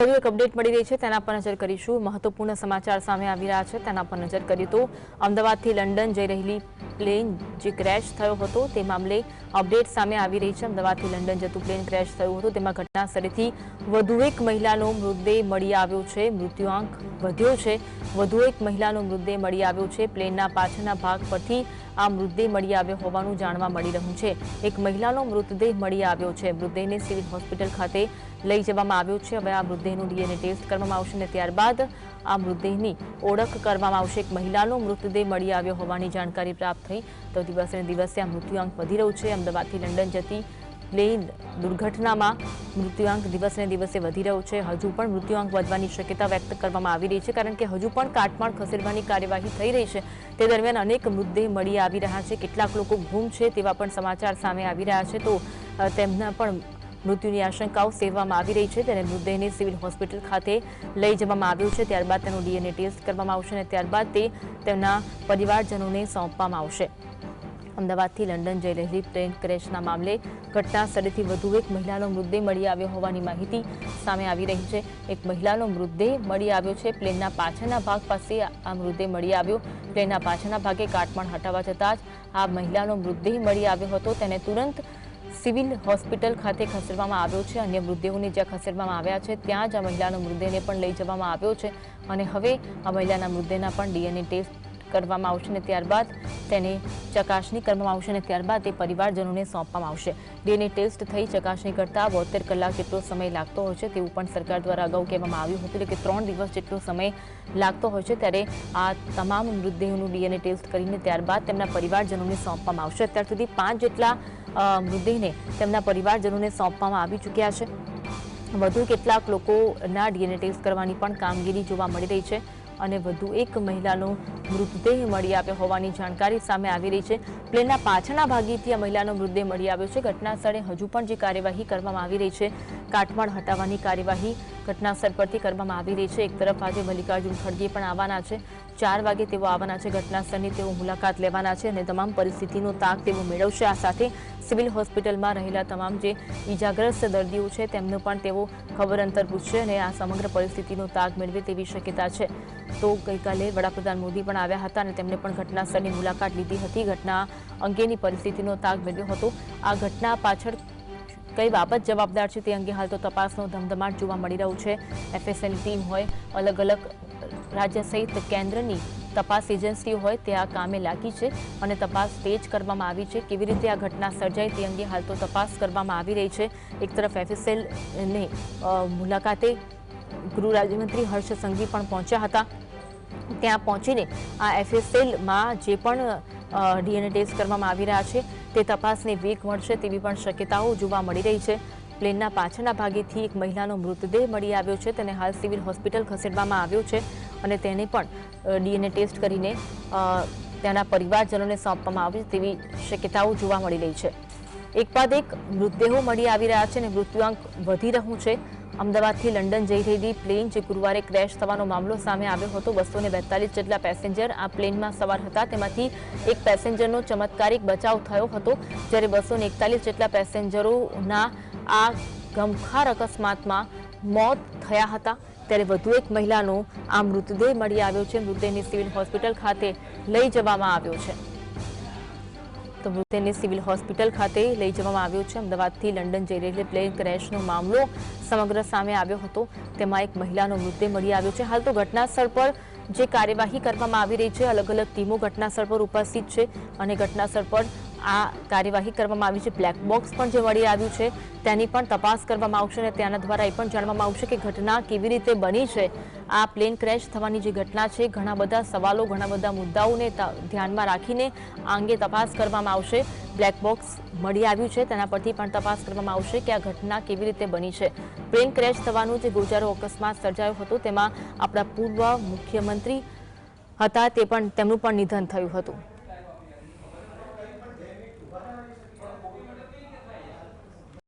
વધુ એક અપડેટ મળી રહી છે તેના પર નજર કરીશું। મહત્વપૂર્ણ સમાચાર સામે આવી રહ્યા છે તેના પર નજર કરીએ તો અમદાવાદથી લંડન જઈ રહેલી પ્લેન જે ક્રેશ થયો હતો તે મામલે અપડેટ સામે આવી રહી છે। અમદાવાદથી લંડન જતું પ્લેન ક્રેશ થયું હતું તેમાં ઘટના સ્થળેથી વધુ એક મહિલાનો મૃતદેહ મળી આવ્યો છે। મૃત્યુઆંક વધ્યો છે। વધુ એક મહિલાનો મૃતદેહ મળી આવ્યો છે। પ્લેનના પાછળના ભાગ પરથી આ મૃતદેહ મળી આવ્યો હોવાનું જાણવા મળી રહ્યું છે। એક મહિલાનો મૃતદેહ મળી આવ્યો છે। મૃતદેહને સિવિલ હોસ્પિટલ ખાતે લઈ જવામાં આવ્યો છે। હવે આ મૃતદેહનું ડીએનએ ટેસ્ટ કરવામાં આવશે અને ત્યારબાદ આ મૃતદેહની ઓળખ કરવામાં આવશે। એક મહિલાનો મૃતદેહ મળી આવ્યો હોવાની જાણકારી પ્રાપ્ત થઈ તો દિવસે ને દિવસે આ મૃત્યુઆંક વધી રહ્યું છે। અમદાવાદથી લંડન જતી પ્લેન દુર્ઘટનામાં મૃત્યુઆંક દિવસે ને દિવસે વધી રહ્યો છે। હજુ પણ મૃત્યુઆંક વધવાની શક્યતા વ્યક્ત કરવામાં આવી રહી છે કારણ કે હજુ પણ કાટમાળ ખસેડવાની કાર્યવાહી થઈ રહી છે। તે દરમિયાન અનેક મૃતદેહ મળી આવી રહ્યા છે। કેટલાક લોકો ગુમ છે તેવા પણ સમાચાર સામે આવી રહ્યા છે તો તેમના પણ મૃત્યુની આશંકાઓ સેવવામાં આવી રહી છે। તેને મૃતદેહને સિવિલ હોસ્પિટલ ખાતે લઈ જવામાં આવ્યો છે। ત્યારબાદ તેનું ડીએનએ ટેસ્ટ કરવામાં આવશે અને ત્યારબાદ તે તેમના પરિવારજનોને સોંપવામાં આવશે। અમદાવાદથી લંડન જઈ રહેલી પ્લેન ક્રેશના મામલે ઘટના સ્થળેથી વધુ એક મહિલાનો મૃતદેહ મળી આવ્યો હોવાની માહિતી સામે આવી રહી છે। એક મહિલાનો મૃતદેહ મળી આવ્યો છે। પ્લેનના પાછળના ભાગ પાસે આ મૃતદેહ મળી આવ્યો। પ્લેનના પાછળના ભાગે કાટમાળ હટાવવા જતાં જ આ મહિલાનો મૃતદેહ મળી આવ્યો હતો। તેને તુરંત સિવિલ હોસ્પિટલ ખાતે ખસેડવામાં આવ્યો છે। અન્ય મૃતદેહોને જ્યાં ખસેડવામાં આવ્યા છે ત્યાં જ આ મહિલાનો મૃતદેહને પણ લઈ જવામાં આવ્યો છે અને હવે આ મહિલાના મૃતદેહના પણ ડીએનએ ટેસ્ટ કરવામાં આવશે અને ત્યારબાદ તેની ચકાસણી કરવામાં આવશે અને ત્યારબાદ તે પરિવારજનોને સોંપવામાં આવશે। ડીએનએ ટેસ્ટ થઈ ચકાસણી કરતા 72 કલાક જેટલો સમય લાગતો હોય છે તેવું પણ સરકાર દ્વારા અગાઉ કહેવામાં આવ્યું હતું એટલે કે 3 દિવસ જેટલો સમય લાગતો હોય છે। ત્યારે આ તમામ મૃતદેહોનું ડીએનએ ટેસ્ટ કરીને ત્યારબાદ તેમના પરિવારજનોને સોંપવામાં આવશે। અત્યાર સુધી 5 જેટલા મૃતદેહને તેમના પરિવારજનોને સોંપવામાં આવી ચૂક્યા છે। વધુ કેટલાક લોકોના ડીએનએ ટેસ્ટ કરવાની પણ કામગીરી જોવા મળી રહી છે અને વધુ એક મહિલાનો મૃતદેહ મળી આવ્યો હોવાની જાણકારી સામે આવી રહી છે। પ્લેનના પાછળના ભાગેથી આ મહિલાનો મૃતદેહ મળી આવ્યો છે। ઘટના સ્થળે હજુ પણ જે કાર્યવાહી કરવામાં આવી રહી છે કાટમાળ હટાવવાની કાર્યવાહી ઘટના સ્થળ પરથી કરવામાં આવી રહી છે। એક તરફ આજે મલ્લિકાર્જુન ખડગે પણ આવવાના છે। 4 વાગે તેઓ આવવાના છે। ઘટના સ્થળની તેઓ મુલાકાત લેવાના છે અને તમામ પરિસ્થિતિનો તાગ તેઓ મેળવશે। આ સાથે સિવિલ હોસ્પિટલમાં રહેલા તમામ જે ઈજાગ્રસ્ત દર્દીઓ છે તેમનો પણ તેઓ ખબર અંતર પૂછશે અને આ સમગ્ર પરિસ્થિતિનો તાગ મેળવે તેવી શક્યતા છે। તો ગઈકાલે વડાપ્રધાન મોદી પણ આવ્યા હતા અને તેમણે પણ ઘટના સ્થળની મુલાકાત લીધી હતી। ઘટના અંગેની પરિસ્થિતિનો તાગ મેળવ્યો હતો। આ ઘટના પાછળ કઈ બાબત જવાબદાર છે તે અંગે હાલ તો તપાસનો ધમધમાટ જોવા મળી રહ્યો છે। એફએસએલની ટીમ હોય, અલગ અલગ રાજ્ય સહિત કેન્દ્રની તપાસ એજન્સીઓ હોય તે આ કામે લાગી છે અને તપાસ તેજ કરવામાં આવી છે। કેવી રીતે આ ઘટના સર્જાઈ તે અંગે હાલ તો તપાસ કરવામાં આવી રહી છે। એક તરફ એફએસએલની મુલાકાતે ગૃહ રાજ્યમંત્રી હર્ષ સંઘવી પણ પહોંચ્યા હતા। ત્યાં પહોંચીને આ એફએસએલમાં જે પણ ડીએનએ ટેસ્ટ કરવામાં આવી રહ્યા છે તે તપાસને વેગ મળશે તેવી પણ શક્યતાઓ જોવા મળી રહી છે। પ્લેનના પાછળના ભાગેથી એક મહિલાનો મૃતદેહ મળી આવ્યો છે। તેને હાલ સિવિલ હોસ્પિટલ ખસેડવામાં આવ્યો છે અને તેને પણ ડીએનએ ટેસ્ટ કરીને તેના પરિવારજનોને સોંપવામાં આવે તેવી શક્યતાઓ જોવા મળી રહી છે। એક બાદ એક મૃતદેહો મળી આવી રહ્યા છે અને મૃત્યુઆંક વધી રહ્યું છે। અમદાવાદથી લંડન જઈ રહેલી પ્લેન જે ગુરુવારે ક્રેશ થવાનો મામલો સામે આવ્યો હતો। 242 જેટલા પેસેન્જર આ પ્લેનમાં સવાર હતા। તેમાંથી એક પેસેન્જરનો ચમત્કારિક બચાવ થયો હતો જ્યારે 241 જેટલા પેસેન્જરોના આ ગમખ્વાર અકસ્માતમાં મોત થયા હતા। ત્યારે વધુ એક મહિલાનો આ મૃતદેહ મળી આવ્યો છે। મૃતદેહને સિવિલ હોસ્પિટલ ખાતે લઈ જવામાં આવ્યો છે તો મૃતદેહને સિવિલ હોસ્પિટલ ખાતે લઈ જવામાં આવ્યો છે। અમદાવાદથી લંડન જઈ રહેલી પ્લેન ક્રેશનો મામલો સમગ્ર સામે આવ્યો હતો। તેમાં એક મહિલાનો મૃતદેહ મળી આવ્યો છે। હાલ તો ઘટના સ્થળ પર જે કાર્યવાહી કરવામાં આવી રહી છે, અલગ અલગ ટીમો ઘટના સ્થળ પર ઉપસ્થિત છે અને ઘટના સ્થળ પર આ કાર્યવાહી કરવામાં આવી છે। બ્લેક બોક્સ પણ જે મળી આવ્યું છે તેની પણ તપાસ કરવામાં આવશે અને તેના દ્વારા એ પણ જાણવામાં આવશે કે ઘટના કેવી રીતે બની છે। આ પ્લેન ક્રેશ થવાની જે ઘટના છે ઘણા બધા સવાલો, ઘણા બધા મુદ્દાઓને ધ્યાનમાં રાખીને આ અંગે તપાસ કરવામાં આવશે। બ્લેક બોક્સ મળી આવ્યું છે તેના પરથી પણ તપાસ કરવામાં આવશે કે આ ઘટના કેવી રીતે બની છે। પ્લેન ક્રેશ થવાનું જે ગોજારો અકસ્માત સર્જાયો હતો તેમાં આપણા પૂર્વ મુખ્યમંત્રી હતા તેમનું પણ નિધન થયું હતું।